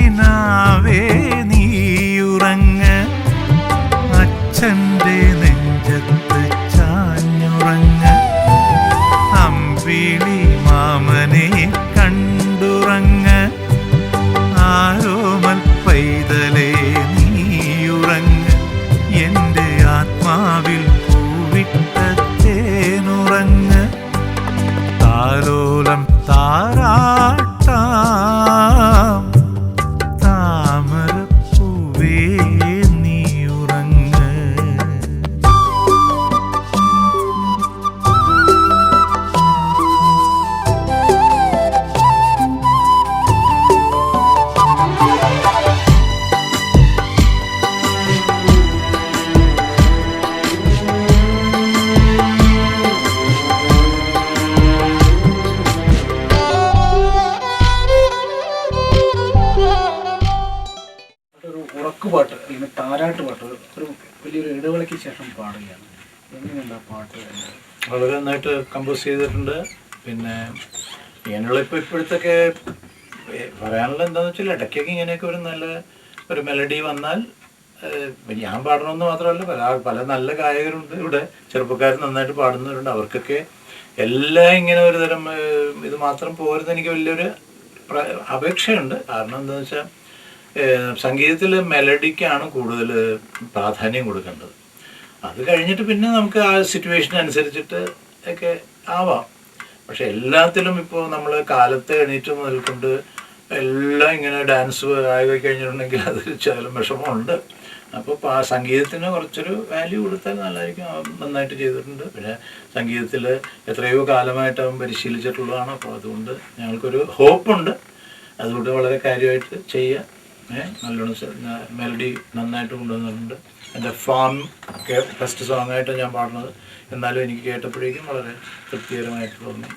കിനാവേ നീയുറങ്ങ്, അച്ഛൻ്റെ നെഞ്ചത്ത് ചാഞ്ഞുറങ്ങ്, അമ്പിളി മാമനെ കണ്ടുറങ്ങ്, ആരോമൽ പൈതലേ നീയുറങ്ങ്, എൻ്റെ ആത്മാവിൽ പൂവിട്ട തേനുറങ്ങ്, താലോലം താരാട്ടാം താമരപ്പൂവേ നീയുറങ്ങ്. ഉറക്കുപാട്ട് അല്ലെങ്കിൽ താരാട്ട് പാട്ട് ഒരു വലിയൊരു ഇടവേളയ്ക്ക് ശേഷം പാടുകയാണ്. എങ്ങനെയുണ്ട് ആ പാട്ട്? വളരെ നന്നായിട്ട് കമ്പോസ് ചെയ്തിട്ടുണ്ട്. പിന്നെ ഇങ്ങനെയുള്ള ഇപ്പോഴത്തൊക്കെ പറയാനുള്ള എന്താണെന്ന് വെച്ചാൽ ഇടയ്ക്കൊക്കെ ഇങ്ങനെയൊക്കെ ഒരു നല്ല ഒരു മെലഡി വന്നാൽ ഞാൻ പാടണമെന്ന് മാത്രമല്ല പല നല്ല ഗായകരുണ്ട് ഇവിടെ, ചെറുപ്പക്കാർ നന്നായിട്ട് പാടുന്നവരുണ്ട്. അവർക്കൊക്കെ എല്ലാം ഇങ്ങനെ ഒരു തരം ഇത് മാത്രം പോരുന്ന എനിക്ക് വലിയൊരു അപേക്ഷയുണ്ട്. കാരണം എന്താണെന്ന് വെച്ചാൽ സംഗീതത്തിൽ മെലഡിക്കാണ് കൂടുതൽ പ്രാധാന്യം കൊടുക്കേണ്ടത്. അത് കഴിഞ്ഞിട്ട് പിന്നെ നമുക്ക് ആ സിറ്റുവേഷൻ അനുസരിച്ചിട്ട് ഒക്കെ ആവാം. പക്ഷെ എല്ലാത്തിലും ഇപ്പോൾ നമ്മൾ കാലത്ത് എണീറ്റ് നിൽക്കൊണ്ട് എല്ലാം ഇങ്ങനെ ഡാൻസ് ആയി കഴിഞ്ഞിട്ടുണ്ടെങ്കിൽ അത് ശകലം വിഷമമുണ്ട്. അപ്പോൾ സംഗീതത്തിന് കുറച്ചൊരു വാല്യൂ കൊടുത്താൽ നല്ലതായിരിക്കും. നന്നായിട്ട് ചെയ്തിട്ടുണ്ട്. പിന്നെ സംഗീതത്തിൽ എത്രയോ കാലമായിട്ട് അവൻ പരിശീലിച്ചിട്ടുള്ളതാണ്. അപ്പോൾ അതുകൊണ്ട് ഞങ്ങൾക്കൊരു ഹോപ്പുണ്ട്. അതുകൊണ്ട് വളരെ കാര്യമായിട്ട് ചെയ്യുക. നല്ലോണം മെലഡി നന്നായിട്ട് കൊണ്ടുവന്നിട്ടുണ്ട്. എൻ്റെ ഫാം ഫസ്റ്റ് സോങ്ങായിട്ട് ഞാൻ പാടുന്നത്. എന്നാലും എനിക്ക് കേട്ടപ്പോഴേക്കും വളരെ തൃപ്തികരമായിട്ട് തോന്നി.